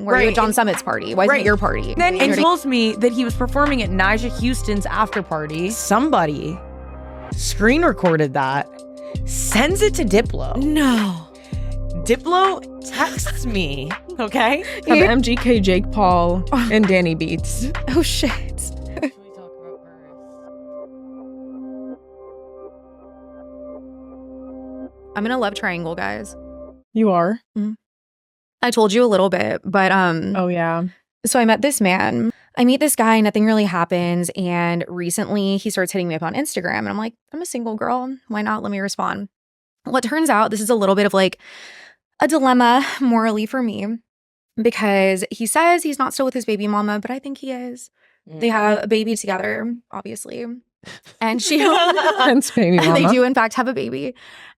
Were you at John Summit's party? Why isn't it your party? Then he tells me that he was performing at Nyjah Houston's after party. Somebody screen recorded that, sends it to Diplo. No. Diplo texts me, okay? Have MGK, Jake Paul, and Danny Beats. Oh, shit. I'm in a love triangle, guys. You are? Mm-hmm. I told you a little bit, but Oh, yeah. so I met this man. I meet this guy, nothing really happens, and recently he starts hitting me up on Instagram, and I'm like, I'm a single girl. Why not? Let me respond. Well, it turns out this is a little bit of like a dilemma morally for me, because he says he's not still with his baby mama, but I think he is. They have a baby together, obviously. And she Hence baby mama. they do in fact have a baby.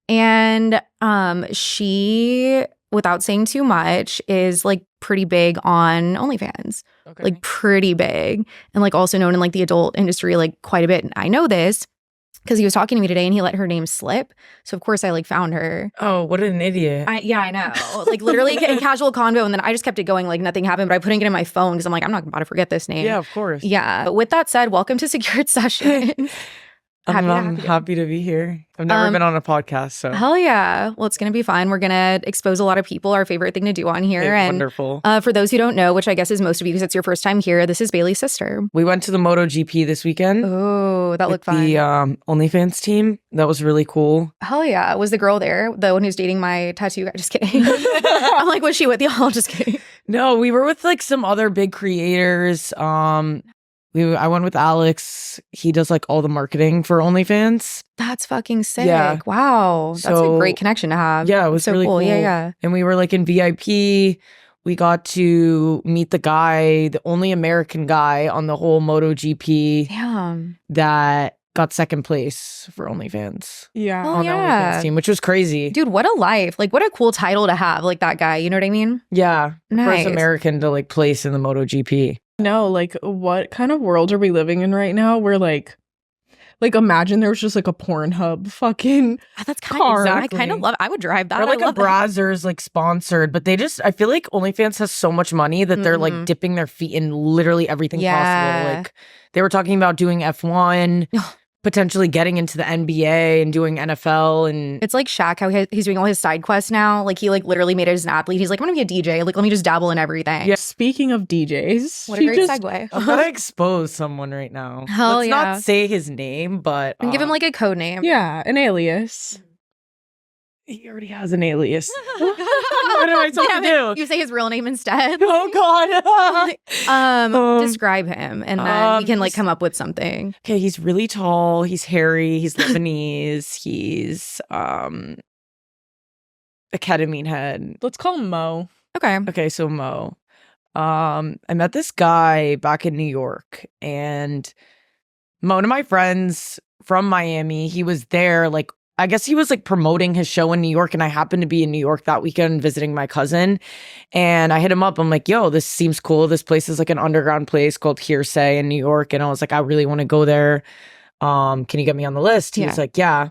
And she, without saying too much, is like pretty big on OnlyFans. Okay. Like pretty big, and like also known in like the adult industry like quite a bit. And I know this because he was talking to me today and he let her name slip. So of course I like found her. Oh, what an idiot. I know. Like literally a casual convo, and then I just kept it going like nothing happened, but I couldn't get in my phone because I'm like, I'm not about to forget this name. Yeah, of course. Yeah. But with that said, welcome to Secured Session. I'm happy to be here. I've never been on a podcast, so. Hell yeah. Well, it's going to be fun. We're going to expose a lot of people, our favorite thing to do on here. Hey, and wonderful. For those who don't know, which I guess is most of you because it's your first time here, this is Bailey's sister. We went to the MotoGP this weekend. Oh, that looked fun. The OnlyFans team. That was really cool. Hell yeah. Was the girl there? The one who's dating my tattoo guy? Just kidding. I'm like, was she with y'all? Just kidding. No, we were with like some other big creators. I went with Alex. He does like all the marketing for OnlyFans. That's fucking sick. Yeah. Wow. That's a great connection to have. Yeah, it was so really cool. Yeah. And we were like in VIP. We got to meet the guy, the only American guy on the whole MotoGP Damn. that got second place for OnlyFans. Yeah. Oh, On the yeah. OnlyFans team, which was crazy. Dude, what a life. Like, what a cool title to have, like that guy. You know what I mean? Yeah. Nice. First American to like place in the MotoGP. No, like, what kind of world are we living in right now where, like, imagine there was just, like, a Pornhub fucking That's kind car. of, I kind of love, I would drive that. Or like I a love that. Brazzers like sponsored, but I feel like OnlyFans has so much money that they're like dipping their feet in literally everything possible. Like they were talking about doing F1, potentially getting into the NBA and doing NFL, and It's like Shaq, how he's doing all his side quests now. Like he like literally made it as an athlete. He's like, I'm gonna be a DJ. Like, let me just dabble in everything. Yeah. Speaking of DJs, What a great segue. I'm gonna expose someone right now. Hell Let's yeah. not say his name, but And give him like a code name. Yeah, an alias. he already has an alias. What am I supposed to do? You say his real name instead. Oh God. Describe him, and then we can like come up with something. Okay, he's really tall. He's hairy. He's Lebanese. He's a ketamine head. Let's call him Mo. Okay. Okay, so Mo. I met this guy back in New York, and one of my friends from Miami, he was there, like, I guess he was like promoting his show in New York, and I happened to be in New York that weekend visiting my cousin, and I hit him up. I'm like, yo, this seems cool. This place is like an underground place called Hearsay in New York, and I was like, I really want to go there. Can you get me on the list? He was like, yeah.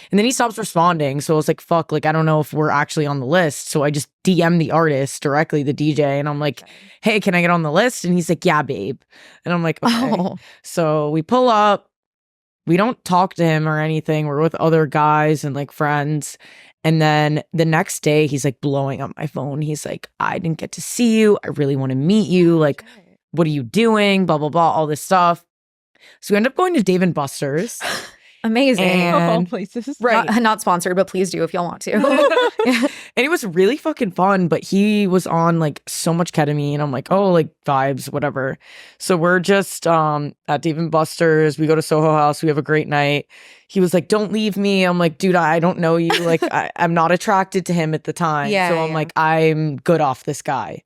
And then he stops responding. So I was like, fuck, like, I don't know if we're actually on the list. So I just DM the artist directly, the DJ. And I'm like, hey, can I get on the list? And he's like, yeah, babe. And I'm like, okay. Oh. So we pull up. We don't talk to him or anything. We're with other guys and like friends. And then the next day, he's like blowing up my phone. He's like, I didn't get to see you. I really want to meet you. Like, what are you doing? Blah, blah, blah, all this stuff. So we end up going to Dave & Buster's. Amazing. And- Of all places. Right. Not sponsored, but please do if y'all want to. And it was really fucking fun, but he was on like so much ketamine. I'm like, oh, like vibes, whatever. So we're just at Dave & Buster's. We go to Soho House. We have a great night. He was like, don't leave me. I'm like, dude, I don't know you. Like, I'm not attracted to him at the time. Yeah, so I'm like, I'm good off this guy.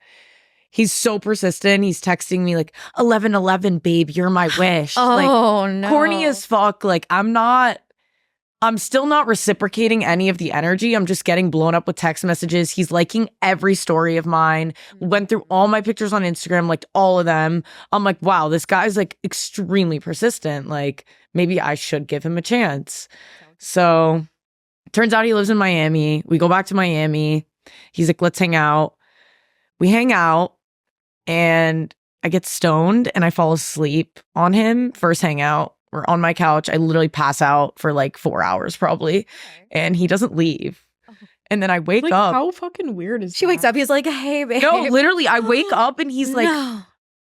He's so persistent. He's texting me like, 11:11, babe, you're my wish. Oh, like, no. corny as fuck. Like, I'm still not reciprocating any of the energy. I'm just getting blown up with text messages. He's liking every story of mine. Went through all my pictures on Instagram, liked all of them. I'm like, wow, this guy's like extremely persistent. Like, maybe I should give him a chance. So turns out he lives in Miami. We go back to Miami. He's like, let's hang out. We hang out and I get stoned and I fall asleep on him. First hangout. We're on my couch. I literally pass out for like 4 hours probably. And he doesn't leave. And then I wake Like, up. how fucking weird is She wakes up, he's like, hey, babe. No, literally, I wake up and he's like, No.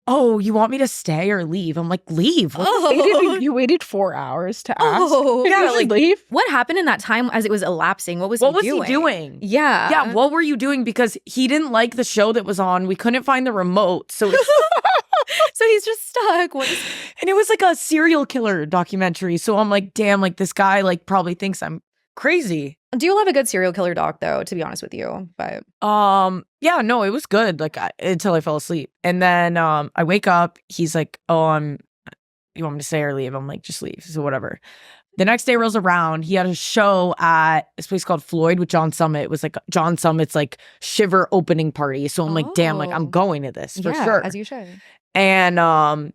oh, you want me to stay or leave? I'm like, leave. What the Oh. You waited 4 hours to ask? Oh. Yeah, Yeah, like, like- leave? What happened in that time as it was elapsing? What was What he was he doing? Yeah. Yeah, what were you doing? Because he didn't like the show that was on. We couldn't find the remote. So it's So he's just stuck. and it was like a serial killer documentary. So I'm like, damn, like this guy like probably thinks I'm crazy. Do you love a good serial killer doc, though, to be honest with you? But Yeah, no, it was good. Like until I fell asleep. And then I wake up, he's like, oh, you want me to stay or leave? I'm like, just leave. So whatever. The next day rolls around. He had a show at this place called Floyd with John Summit. It was like John Summit's like Shiver opening party. So I'm like, damn, like I'm Oh. going to this for yeah, sure. as you should. And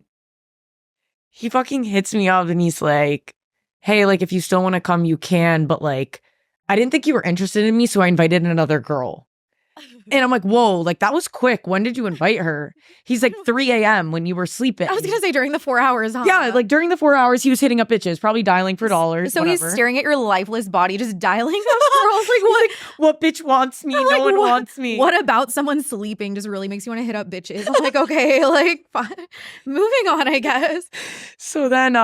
he fucking hits me up and he's like, hey, like if you still want to come, you can. But like, I didn't think you were interested in me. So I invited another girl. And I'm like, whoa, like that was quick. When did you invite her? He's like 3 a.m. when you were sleeping. I was going to say during the 4 hours, huh? Yeah, like during the 4 hours, he was hitting up bitches, probably dialing for dollars. So whatever. he's staring at your lifeless body, just dialing up girls. Like, what? What bitch wants me? I'm No like, one what- wants me. What about someone sleeping just really makes you want to hit up bitches? I'm like, okay, like, fine. Moving on, I guess. So then,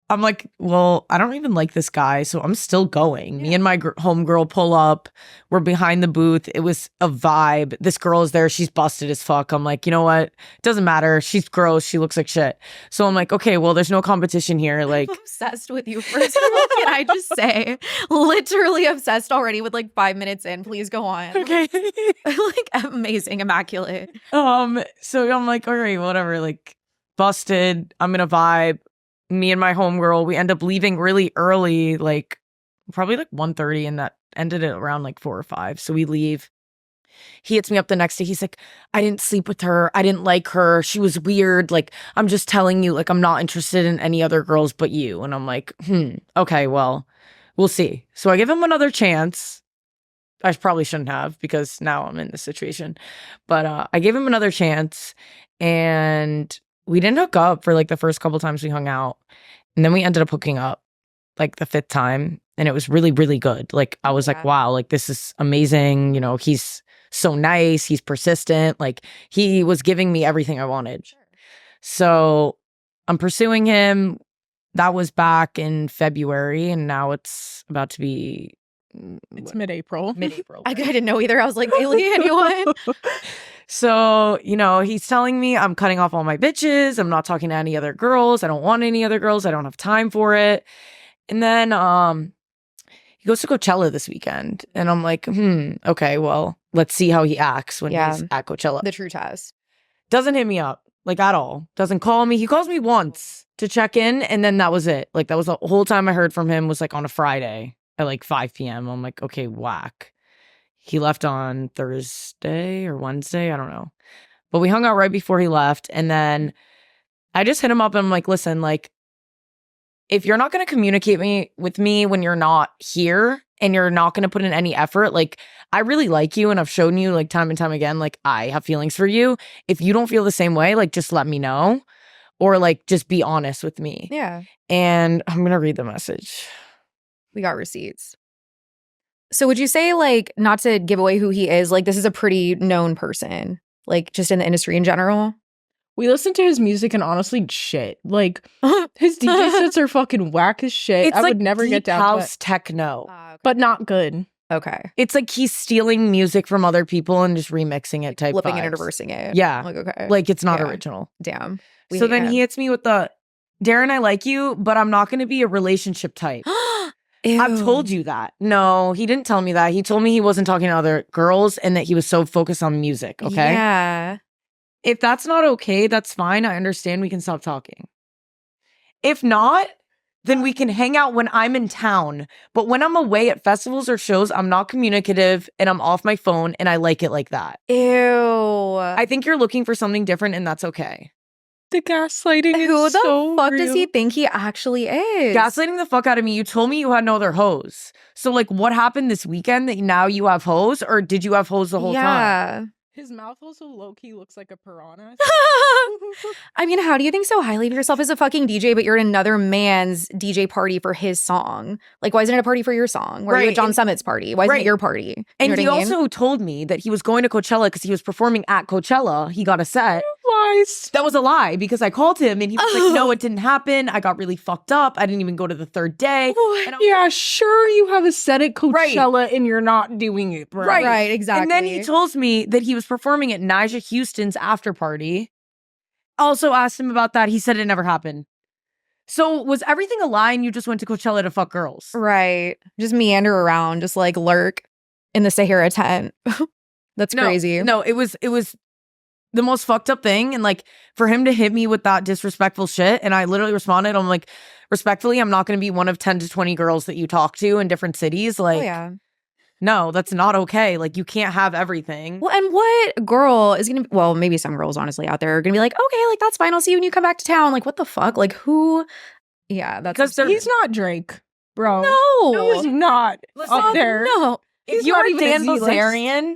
I'm like, well, I don't even like this guy, so I'm still going. Me and my homegirl pull up. We're behind the booth. It was a vibe. This girl is there. She's busted as fuck. I'm like, you know what? Doesn't matter. She's gross. She looks like shit. So I'm like, okay, well, there's no competition here. Like, I'm obsessed with you, first of all. Can I just say, literally obsessed already with like 5 minutes in. Please go on. okay. Like, amazing, immaculate. So I'm like, all right, whatever. Like, busted. I'm gonna vibe. Me and my homegirl, we end up leaving really early, like probably like 1:30, and that ended at around like 4 or 5. So we leave. He hits me up the next day. He's like, I didn't sleep with her. I didn't like her. She was weird. Like, I'm just telling you, like, I'm not interested in any other girls but you. And I'm like, okay, well, we'll see. So I give him another chance. I probably shouldn't have because now I'm in this situation. But I gave him another chance and we didn't hook up for like the first couple times we hung out. And then we ended up hooking up like the 5th time. And it was really, really good. Like, I was like, wow, like this is amazing. You know, he's so nice. He's persistent. Like, he was giving me everything I wanted. Sure. So I'm pursuing him. That was back in February. And now it's about to be It's mid-April. mid-April. I didn't know either. I was like, Bailey, anyone? So, you know, he's telling me I'm cutting off all my bitches. I'm not talking to any other girls. I don't want any other girls. I don't have time for it. And then he goes to Coachella this weekend. And I'm like, okay, well, let's see how he acts when he's at Coachella. The true test. Doesn't hit me up, like, at all. Doesn't call me. He calls me once to check in, and then that was it. Like, that was the whole time I heard from him was like on a Friday at like 5 p.m. I'm like, okay, whack. He left on Thursday or Wednesday. I don't know. But we hung out right before he left. And then I just hit him up and I'm like, listen, like, if you're not going to communicate with me when you're not here and you're not going to put in any effort, like, I really like you and I've shown you like time and time again, like, I have feelings for you. If you don't feel the same way, like, just let me know or like, just be honest with me. Yeah. And I'm going to read the message. We got receipts. So would you say, like, not to give away who he is, like, this is a pretty known person, like, just in the industry in general? We listened to his music and honestly, shit. Like, his DJ sets are fucking whack as shit. It's I like would never get deep down to house it. techno. But not good. Okay. It's like he's stealing music from other people and just remixing it type Flipping it and vibes. reversing it. Yeah. Like, okay. Like, it's not Yeah. original. Damn. So then he hits me with the, Daryn, I like you, but I'm not going to be a relationship type. I've told you that. No, he didn't tell me that. He told me he wasn't talking to other girls and that he was so focused on music. Okay. Yeah. If that's not okay, that's fine. I understand. We can stop talking. If not, then we can hang out when I'm in town. But when I'm away at festivals or shows, I'm not communicative and I'm off my phone and I like it like that. Ew. I think you're looking for something different and that's okay. The gaslighting is Who the so fuck does he real. think he actually is? Gaslighting the fuck out of me. You told me you had no other hoes. So like what happened this weekend that now you have hoes, or did you have hoes the whole time? Yeah. His mouth also low-key looks like a piranha. I mean, how do you think so highly of yourself as a fucking DJ, but you're at another man's DJ party for his song? Like, why isn't it a party for your song? Why are you at John Summit's party? Why isn't it your party? You And know he what I mean? also told me that he was going to Coachella because he was performing at Coachella. He got a set. Lies. That was a lie because I called him and he was like, no, it didn't happen. I got really fucked up. I didn't even go to the third day. What? And I was Yeah, sure you have a set at Coachella and you're not doing it, bro. Right, exactly. And then he told me that he was performing at Nija Houston's after party. Also asked him about that. He said it never happened. So was everything a lie and you just went to Coachella to fuck girls? Right. Just meander around, just like lurk in the Sahara tent. That's crazy. No, it was the most fucked up thing. And like for him to hit me with that disrespectful shit, and I literally responded, I'm like, respectfully, I'm not going to be one of 10 to 20 girls that you talk to in different cities. Like, yeah. No, that's not okay. Like, you can't have everything. Well, and what girl is going to, well, maybe some girls honestly out there are going to be like, okay, like that's fine. I'll see you when you come back to town. Like, what the fuck? Like, who? Yeah, that's because he's not Drake, bro. No, he's not up there. No, if He's you're not even Dan a Z-list. Bilzerian,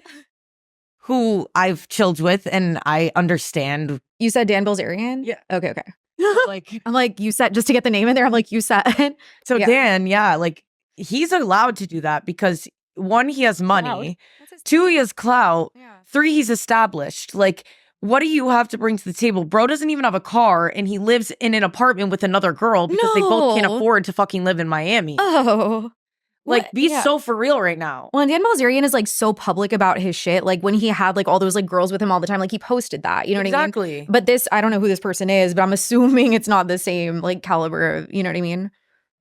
who I've chilled with and I understand. You said Dan Bilzerian? Yeah. Okay. Like, I'm like, you said, just to get the name in there, I'm like, you said. so Yeah. Dan, yeah, like he's allowed to do that because one, he has money. Two, he has clout. Yeah. Three, he's established. Like, what do you have to bring to the table? Bro doesn't even have a car and he lives in an apartment with another girl because they both can't No. afford to fucking live in Miami. Oh. Like, What? be Yeah. so for real right now. Well, and Dan Bilzerian is like so public about his shit. Like when he had like all those like girls with him all the time, like he posted that, you know what I mean? Exactly. But this, I don't know who this person is, but I'm assuming it's not the same like caliber of, you know what I mean?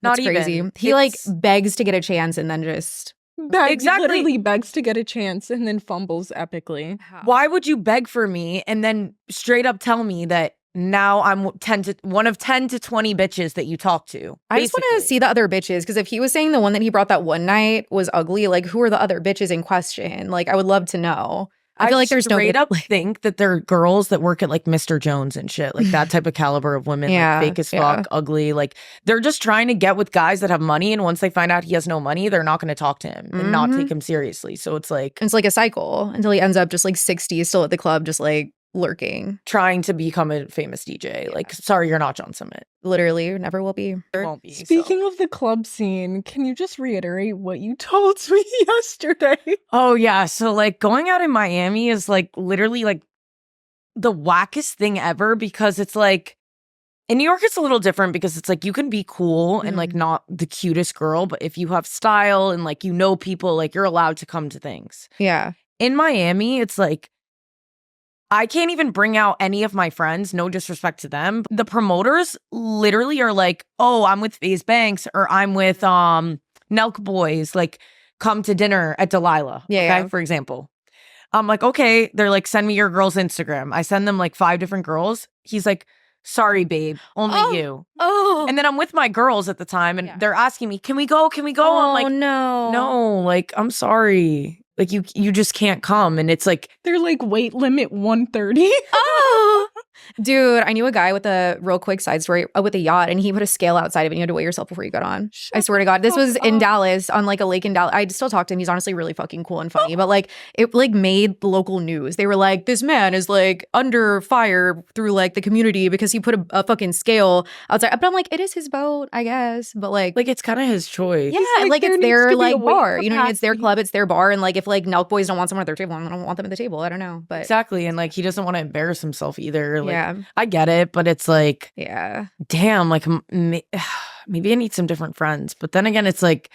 Not That's crazy. even. He like It's- begs to get a chance and then just Exactly. Literally begs to get a chance and then fumbles epically. Why would you beg for me and then straight up tell me that now I'm one of 10 to 20 bitches that you talk to? I just want to basically? see the other bitches because if he was saying the one that he brought that one night was ugly, like who are the other bitches in question? Like I would love to know. I feel like there's no straight bitch- up think that they're girls that work at like Mr. Jones and shit, like that type of caliber of women, Yeah, like fake as yeah. fuck, ugly. Like they're just trying to get with guys that have money, and once they find out he has no money, they're not going to talk to him and not Mhm. take him seriously. So it's like It's like a cycle until he ends up just like 60, still at the club, just like lurking. trying to become a famous DJ. Like, sorry, you're not John Summit. Literally, never will be. Won't be. so. Speaking of the club scene, can you just reiterate what you told me yesterday? Oh yeah, so like going out in Miami is like literally like the wackest thing ever because it's like in New York it's a little different because it's like you can be cool and like not the cutest girl, but if you have style and like you know people, like you're allowed to come to things. Yeah. In Miami, it's like I can't even bring out any of my friends, no disrespect to them. The promoters literally are like, "Oh, I'm with FaZe Banks or I'm with Nelk Boys, like come to dinner at Delilah." Yeah, Okay, yeah. for example. I'm like, "Okay." They're like, "Send me your girl's Instagram." I send them like 5 different girls. He's like, "Sorry, babe, only Oh. you." Oh. And then I'm with my girls at the time and Yeah. they're asking me, "Can we go? Can we go?" Oh, I'm like, no. "No, like I'm sorry. Like you just can't come." And it's like, They're like weight limit 130. Oh. Dude, I knew a guy with a real quick side story with a yacht, and he put a scale outside of it and you had to weigh yourself before you got on. I swear to God. This was in Dallas on like a lake in Dallas. I still talk to him. He's honestly really fucking cool and funny, but like it like made the local news. They were like, this man is like under fire through like the community because he put a fucking scale outside. But I'm like, it is his boat, I guess. But like it's kind of his choice. yeah, like, like there it's needs their to be a like weight bar. You know what I mean? It's their capacity. club, it's their bar. And like if like Nelk Boys don't want someone at their table, I don't want them at the table. I don't know. But Exactly. And like he doesn't want to embarrass himself either. Like yeah. I get it, but it's like, Yeah. damn, like maybe I need some different friends. But then again, it's like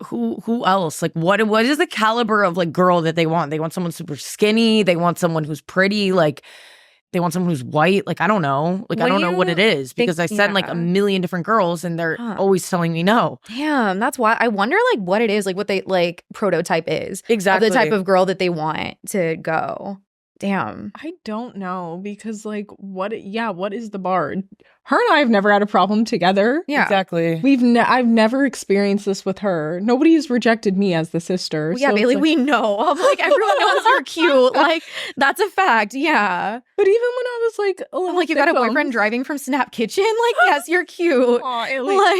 who else? Like what is the caliber of like girl that they want? They want someone super skinny, they want someone who's pretty, like they want someone who's white. Like I don't know. Like What I do don't know what you it is think- because I send like yeah. a million different girls and they're Huh. always telling me no. Damn, that's why I wonder like what it is, like what they like prototype is Exactly. of the type of girl that they want to go. Damn. I don't know because like what is the bar? Her and I have never had a problem together. Yeah. Exactly. I've never experienced this with her. Nobody's rejected me as the sister. Well, yeah, so it's Bailey, like- we know. I'm like, everyone knows you're cute. Like, that's a fact. Yeah. But even when I was like, I'm like, you got a boyfriend driving from Snap Kitchen? Like, yes, you're cute. Like,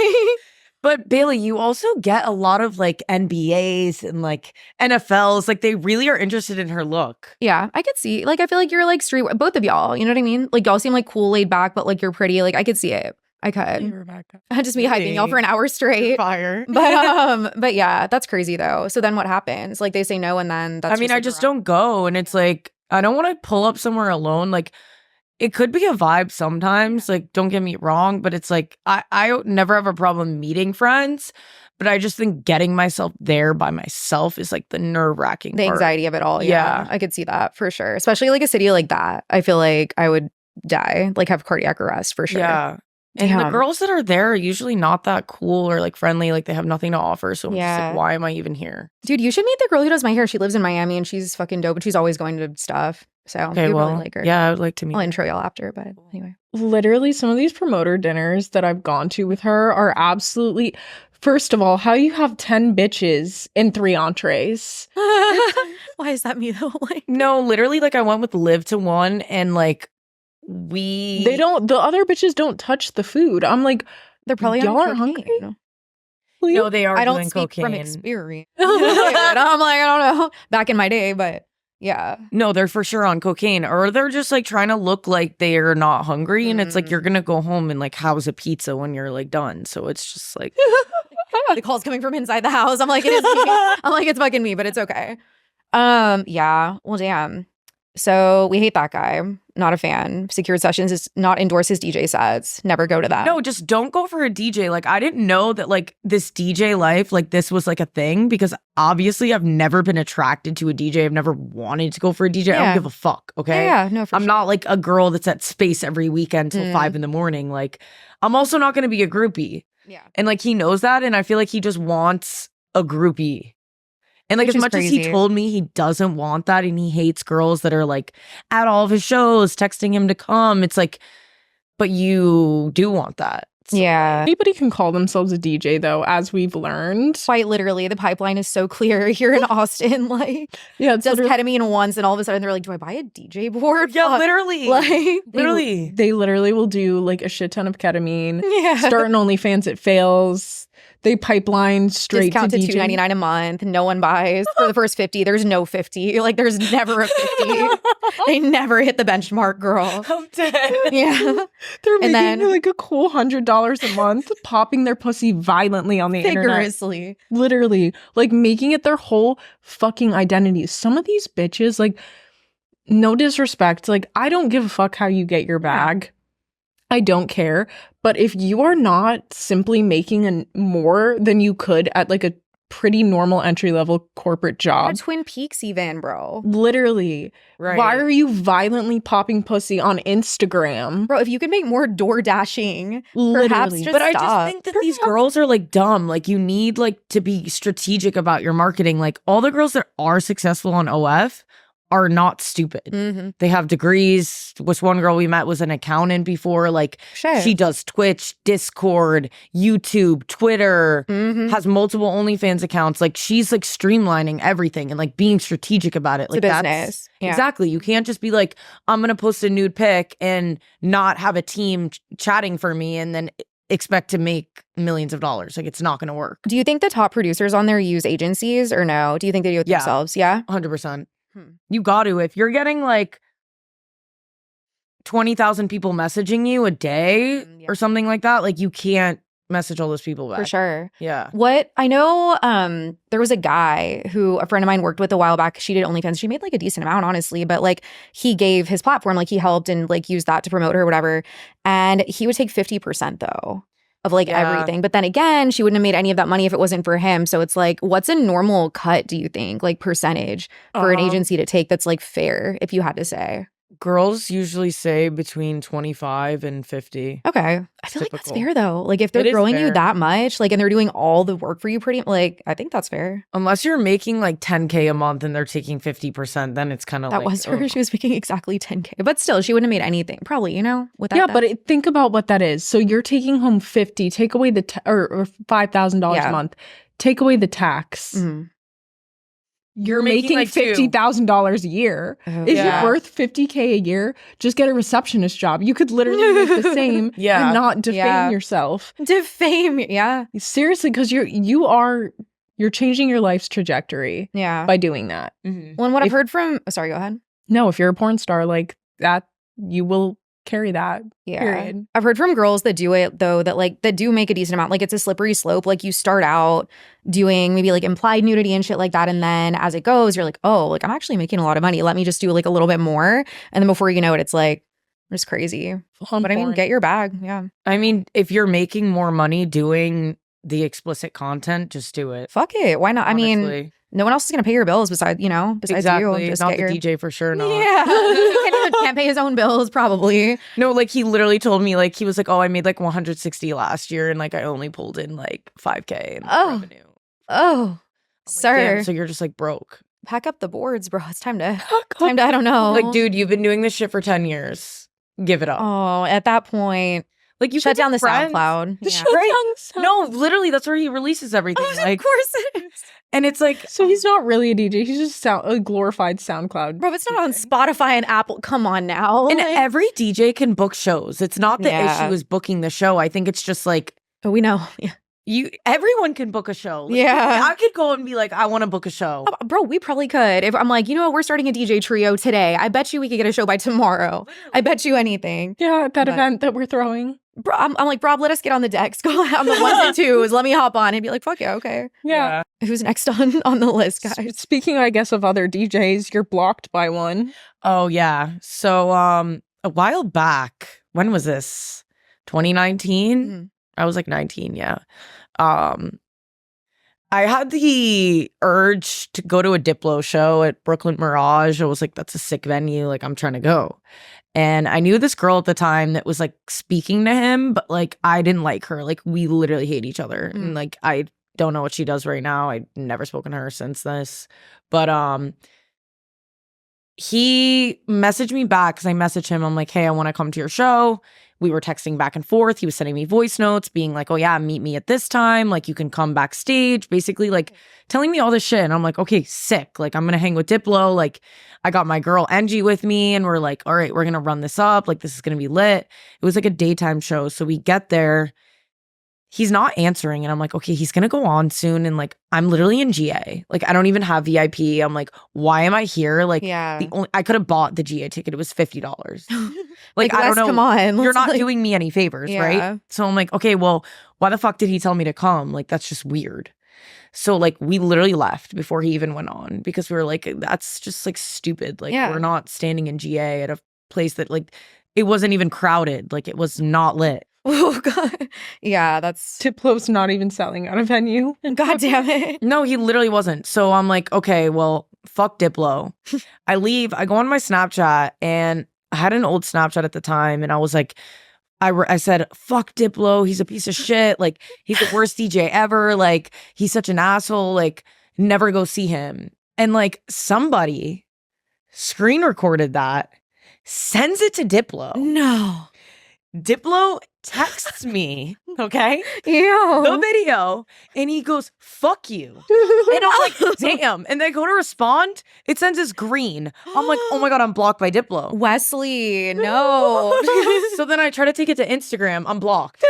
But Bailey, you also get a lot of like NBAs and like NFLs. Like they really are interested in her look. yeah, I could see. Like, I feel like you're like street, both of y'all. You know what I mean? Like, y'all seem like cool, laid back, but like you're pretty. Like, I could see it. I could. I'd just be hyping y'all for an hour straight. Fire. But yeah, that's crazy though. So then what happens? Like they say no, and then that's. I mean, I just don't go, and it's like I don't want to pull up somewhere alone. Like it could be a vibe sometimes. Like don't get me wrong, but it's like I never have a problem meeting friends, but I just think getting myself there by myself is like the nerve-wracking the part. anxiety of it all. Yeah, I could see that for sure. Especially like a city like that. I feel like I would die, like have cardiac arrest for sure. Yeah. And the girls that are there are usually not that cool or like friendly. Like they have nothing to offer. So I'm just like, why am I even here? Dude, you should meet the girl who does my hair. She lives in Miami and she's fucking dope, but she's always going to stuff. So Okay, you'd well, really like her. yeah, I would like to meet I'll her. intro y'all after, but anyway. Literally, some of these promoter dinners that I've gone to with her are absolutely. First of all, how you have 10 bitches and 3 entrees? Why is that me though? Like, No, literally, like I went with Liv to one and like the other bitches don't touch the food. I'm like, they're probably y'all on aren't cocaine. hungry? No, they are I don't doing speak from cocaine. experience. I'm like, I don't know. Back in my day, but yeah. No, they're for sure on cocaine. Or they're just like trying to look like they're not hungry. And it's like you're gonna go home and like house a pizza when you're like done. So it's just like The call's coming from inside the house. I'm like, it is me. I'm like, it's fucking me, but it's okay. Yeah. Well, damn. So we hate that guy. Not a fan. Secured Sessions is not endorse his DJ sets. Never go to that. no, just don't go for a DJ. Like I didn't know that like this DJ life, like this was like a thing because obviously I've never been attracted to a DJ. I've never wanted to go for a DJ. I Yeah. don't give a fuck. Okay. Yeah, no, for I'm sure. not like a girl that's at Space every weekend till 5 in the morning. Like I'm also not going to be a groupie. Yeah. And like he knows that. And I feel like he just wants a groupie. And like Which as is much as he crazy. told me he doesn't want that and he hates girls that are like at all of his shows texting him to come, it's like, but you do want that. So, Yeah. anybody can call themselves a DJ though, as we've learned. Quite literally, the pipeline is so clear here in Austin. Like, Yeah, it's does literally- ketamine once, and all of a sudden they're like, "Do I buy a DJ board?" Yeah, Fuck. literally. Like, Literally. They literally will do like a shit ton of ketamine. yeah. Start an OnlyFans, it fails. They pipeline straight Discount to to DJ. $2.99 a month. No one buys for the first 50. There's no 50. Like, there's never a 50. They never hit the benchmark, girl. I'm dead. Yeah. They're And making then- like a cool $100 a month, popping their pussy violently on the internet. Vigorously. Literally, like making it their whole fucking identity. Some of these bitches, like, no disrespect, like, I don't give a fuck how you get your bag. I don't care. But if you are not simply making more than you could at like a pretty normal entry level corporate job, At Twin Peaks, even, bro. literally, Right. why are you violently popping pussy on Instagram? Bro, if you could make more door dashing, perhaps Literally. just But I stop. just think that these girls are like dumb. Like you need like to be strategic about your marketing. Like all the girls that are successful on OF are not stupid. Mhm. They have degrees. This one girl we met was an accountant before. Like Shit. she does Twitch, Discord, YouTube, Twitter, Mhm. has multiple OnlyFans accounts. Like she's like streamlining everything and like being strategic about it. It's Like a that's business. Yeah. exactly. You can't just be like, I'm gonna post a nude pic and not have a team chatting for me and then expect to make millions of dollars. Like it's not gonna work. Do you think the top producers on there use agencies or no? Do you think they do it Yeah. themselves? Yeah. 100%. Hmm. You got to. If you're getting like 20,000 people messaging you a day Yeah. or something like that, like you can't message all those people back. For sure. Yeah. What I know, there was a guy who a friend of mine worked with a while back. She did OnlyFans. She made like a decent amount, honestly, but like he gave his platform, like he helped and like used that to promote her or whatever. And he would take 50% though of like Yeah. everything. But then again, she wouldn't have made any of that money if it wasn't for him. So it's like, what's a normal cut, do you think? Like percentage for an agency to take that's like fair, if you had to say? Girls usually say between 25 and 50. Okay. I feel like that's Typical. fair though. Like if they're It is growing you fair. that much, like, and they're doing all the work for you pretty, like, I think that's fair. Unless you're making like 10K a month and they're taking 50%, then it's kind of That like, was her. oh. She was making exactly 10K, but still, she wouldn't have made anything. Probably, you know, with that. Yeah, but think about what that is. So you're taking home 50, take away the or $5,000 Yeah. a month, take away the tax. Mhm. You're making, making like, two. $50,000 a year. Oh, Is Yeah. it worth 50K a year? Just get a receptionist job. You could literally make the same Yeah. and not defame Yeah. yourself. defame. Yeah. Seriously, because you're changing your life's trajectory Yeah. by doing that. Mhm. Well, and what I've if- heard from, sorry, go ahead. No, if you're a porn star like that, you will carry that. Yeah. Period. I've heard from girls that do it though, that do make a decent amount. Like it's a slippery slope. Like you start out doing maybe like implied nudity and shit like that. And then as it goes, you're like, oh, like I'm actually making a lot of money. Let me just do like a little bit more. And then before you know it, it's like, it's crazy. On But I mean, porn. get your bag. Yeah. I mean, if you're making more money doing the explicit content, just do it. Fuck it. Why not? I mean, honestly. no one else is going to pay your bills besides you. Exactly. Just Not get the your DJ for sure. Not. Yeah. He can't pay his own bills, probably. No, like he literally told me, like he was like, "Oh, I made like 160 last year, and like I only pulled in like 5K in Oh. revenue." Oh, I'm like, sir. "Damn, so you're just like broke." Pack up the boards, bro. It's time to, I don't know. Like, dude, you've been doing this shit for 10 years. Give it up. Oh, at that point, Like, you shut can down be the friends. SoundCloud. The Yeah. shut Right? down sound. No, literally, that's where he releases everything. Like, Of course it is. and it's like, So he's not really a DJ. He's just a glorified SoundCloud. Bro, it's not on DJ. Spotify and Apple. Come on now. and Like- every DJ can book shows. It's not the Yeah. issue is booking the show. I think it's just like Oh, we know. Yeah. everyone can book a show. Like, Yeah. I could go and be like, I want to book a show. Bro, we probably could. If I'm like, you know what, we're starting a DJ trio today. I bet you we could get a show by tomorrow. I bet you anything. Yeah, that But- event that we're throwing. Bro, I'm like, Rob, let us get on the decks. Go on the ones and twos. Let me hop on and be like, fuck yeah, okay. Yeah. Who's next on the list, guys? Speaking, I guess, of other DJs, you're blocked by one. Oh yeah. So a while back, when was this? 2019? Mhm. I was like 19, yeah. I had the urge to go to a Diplo show at Brooklyn Mirage. I was like, that's a sick venue. Like, I'm trying to go. And I knew this girl at the time that was like speaking to him, but like I didn't like her. Like, we literally hate each other. Mm. And like I don't know what she does right now. I've never spoken to her since this. But he messaged me back because I messaged him. I'm like, hey, I want to come to your show. We were texting back and forth. He was sending me voice notes being like, oh yeah, meet me at this time. Like, you can come backstage. Basically like telling me all this shit. And I'm like, okay, sick. Like, I'm going to hang with Diplo. Like, I got my girl Angie with me and we're like, all right, we're going to run this up. Like, this is going to be lit. It was like a daytime show. So we get there. He's not answering. And I'm like, okay, he's going to go on soon. And like, I'm literally in GA. Like, I don't even have VIP. I'm like, why am I here? Like, Yeah. I could have bought the GA ticket. It was $50. Like, I don't Les, know. Come on. You're Let's, not like- doing me any favors, Yeah. right? So I'm like, okay, well, why the fuck did he tell me to come? Like, that's just weird. So like, we literally left before he even went on because we were like, that's just like stupid. Like, Yeah. we're not standing in GA at a place that like, it wasn't even crowded. Like, it was not lit. Oh, God. Yeah, that's. Diplo's not even selling out a venue. God damn it. No, he literally wasn't. So I'm like, okay, well, fuck Diplo. I leave. I go on my Snapchat and I had an old Snapchat at the time. And I was like, I said, fuck Diplo. He's a piece of shit. Like, he's the worst DJ ever. Like, he's such an asshole. Like, never go see him. And like, somebody screen recorded that, sends it to Diplo. No. Diplo texts me, okay? the Ew. video, and he goes, fuck you. And I'm like, damn. And then I go to respond, it sends us green. I'm like, oh my God, I'm blocked by Diplo. Wesley, no. So then I try to take it to Instagram, I'm blocked.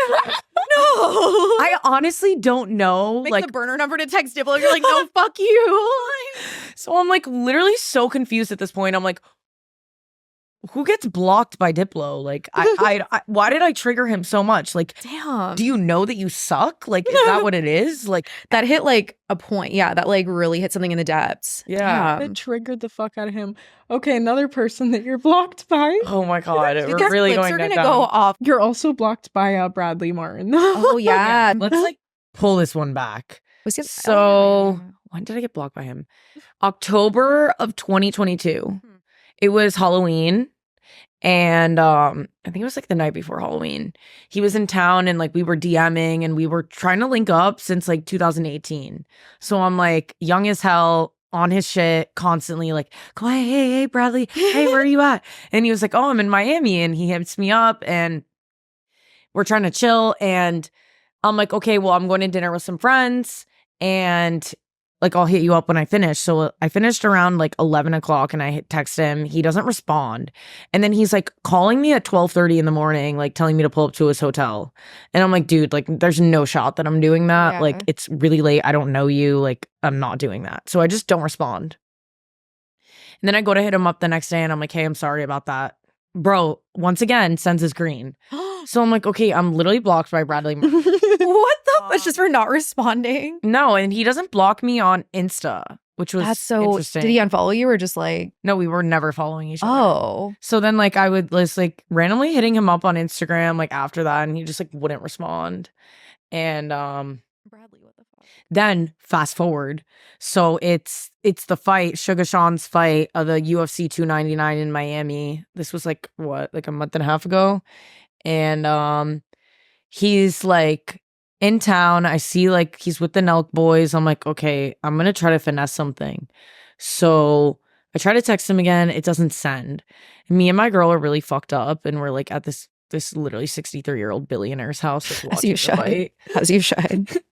No. I honestly don't know. Make Like, the burner number to text Diplo. You're like, no, fuck you. so I'm like literally so confused at this point. I'm like, who gets blocked by Diplo? Like, I why did I trigger him so much? Like, Damn. do you know that you suck? Like, is that what it is? Like, That hit like a point. Yeah, that like really hit something in the depths. yeah. It triggered the fuck out of him. Okay, another person that you're blocked by. Oh my God, You we're guys' really lips going are down. gonna go off. You're also blocked by Bradley Martin. Oh yeah. Let's like pull this one back. Was he- So when did I get blocked by him? October of 2022. Hmm. It was Halloween. And I think it was like the night before Halloween. He was in town and like we were DMing and we were trying to link up since like 2018. So I'm like young as hell, on his shit, constantly like, go, hey, Bradley, hey, where are you at? And he was like, oh, I'm in Miami. And he hits me up and we're trying to chill. And I'm like, okay, well, I'm going to dinner with some friends and like I'll hit you up when I finish. So I finished around like 11 o'clock and I text him. He doesn't respond. And then he's like calling me at 12:30 in the morning, like telling me to pull up to his hotel. And I'm like, dude, like there's no shot that I'm doing that. Yeah. Like it's really late. I don't know you. Like I'm not doing that. So I just don't respond. And then I go to hit him up the next day and I'm like, hey, I'm sorry about that. Bro, once again, sends his green. So I'm like, okay, I'm literally blocked by Bradley. What the? It's just for not responding. No, and he doesn't block me on Insta, which was That's so interesting. Did he unfollow you or just like? No, we were never following each other. Oh, So then like I would just like randomly hitting him up on Instagram like after that and he just like wouldn't respond. And Bradley, what the fuck? then fast forward. So it's the fight, Sugar Sean's fight of the UFC 299 in Miami. This was like what, like a month and a half ago. And he's like in town. I see like he's with the Nelk boys. I'm like, okay, I'm gonna try to finesse something. So I try to text him again. It doesn't send. Me and my girl are really fucked up, and we're like at this literally 63-year-old billionaire's house, like, As you watching the should. fight. As you should.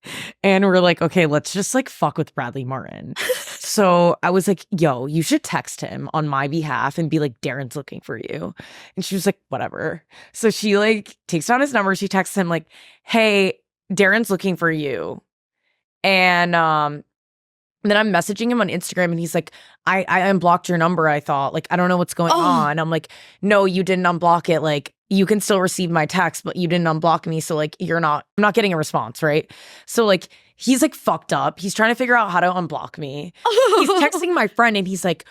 And we're like, okay, let's just like fuck with Bradley Martin. So I was like, yo, you should text him on my behalf and be like, Darren's looking for you. And she was like, whatever. So she like takes down his number. She texts him like, hey, Darren's looking for you. And then I'm messaging him on Instagram and he's like, I unblocked your number, I thought. Like, I don't know what's going on. I'm like, no, you didn't unblock it. Like, you can still receive my text, but you didn't unblock me. So like, I'm not getting a response, right? So like, he's like fucked up. He's trying to figure out how to unblock me. He's texting my friend and he's like,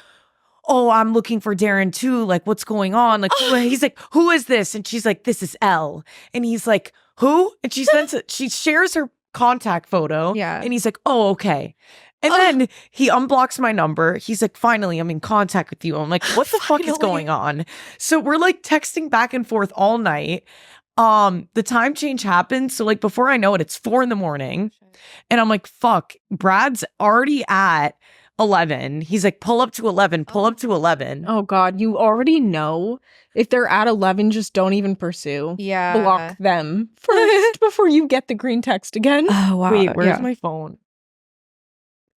oh, I'm looking for Darren too. Like, what's going on? Like, he's like, who is this? And she's like, this is Elle. And he's like, who? And she sends it. She shares her contact photo. Yeah. And he's like, oh, okay. And then he unblocks my number. He's like, finally, I'm in contact with you. I'm like, what the fuck is going on? So we're like texting back and forth all night. The time change happens. So like before I know it, it's 4 a.m. And I'm like, fuck, Brad's already at 11. He's like, pull up to 11, pull up to 11. Oh God, you already know. If they're at 11, just don't even pursue. Yeah. Block them first before you get the green text again. Oh wow. Wait, where's Yeah. my phone?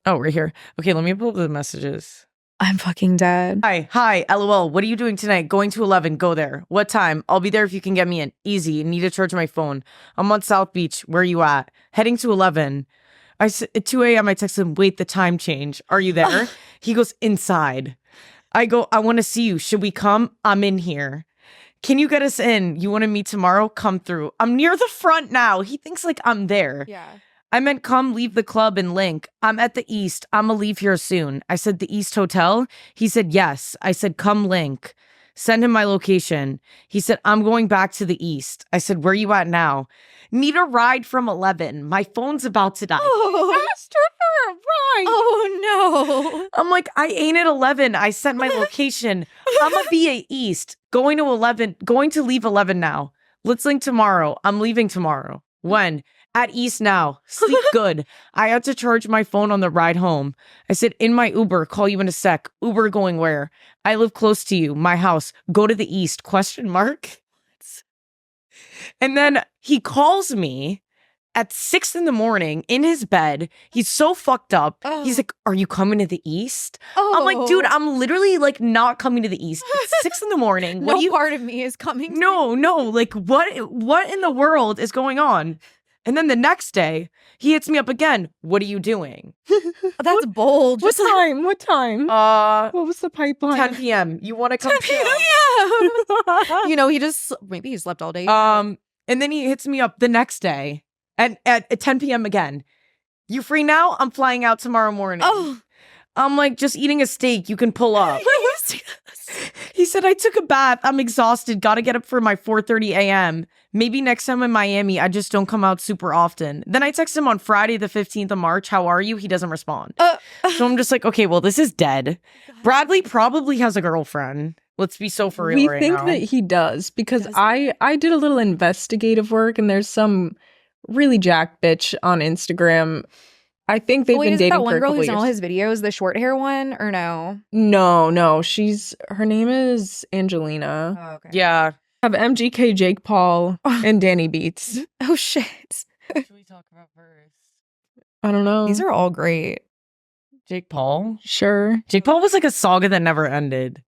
Oh, right here. Okay, let me pull up the messages. I'm fucking dead. Hi, LOL. What are you doing tonight? Going to 11. Go there. What time? I'll be there if you can get me in. Easy. Need to charge my phone. I'm on South Beach. Where are you at? Heading to 11. At 2 a.m. I text him, wait, the time change. Are you there? He goes, inside. I go, I want to see you. Should we come? I'm in here. Can you get us in? You want to meet tomorrow? Come through. I'm near the front now. He thinks like I'm there. Yeah. I meant come leave the club and link. I'm at the East. I'ma leave here soon. I said the East Hotel. He said yes. I said come link. Send him my location. He said I'm going back to the East. I said where you at now? Need a ride from 11. My phone's about to die. Oh, Asked her for a ride. oh no. I'm like, I ain't at 11. I sent my location. I'ma be at East. Going to leave 11 now. Let's link tomorrow. I'm leaving tomorrow. When? At East now. Sleep good. I had to charge my phone on the ride home. I said, in my Uber, call you in a sec. Uber going where? I live close to you. My house. Go to the East. Question mark. And then he calls me at 6 a.m. in his bed. He's so fucked up. Oh. He's like, are you coming to the East? Oh. I'm like, dude, I'm literally like not coming to the East. It's 6 a.m. What No do you? part of me is coming. No. Like what in the world is going on? And then the next day, he hits me up again. What are you doing? That's bold. What time? What time? What was the pipeline? 10 p.m. You want to come? Yeah. You know, maybe he slept all day. And then he hits me up the next day at 10 p.m. again. You free now? I'm flying out tomorrow morning. Oh. I'm like, just eating a steak. You can pull up. He said, I took a bath. I'm exhausted. Got to get up for my 4:30 a.m. Maybe next time in Miami, I just don't come out super often. Then I text him on Friday, the 15th of March. How are you? He doesn't respond. So I'm just like, okay, well, this is dead. Bradley probably has a girlfriend. Let's be so for real We right think now. that he does because Does I did a little investigative work and there's some really jack bitch on Instagram. I think they've Wait, been is it dating that for one a girl couple who's in all years. his videos, the short hair one, or no? No, her name is Angelina. Oh, okay. Yeah. Have MGK, Jake Paul, and Danny Beats. Oh shit. What should we talk about first? I don't know. These are all great. Jake Paul? Sure. Jake Paul was like a saga that never ended.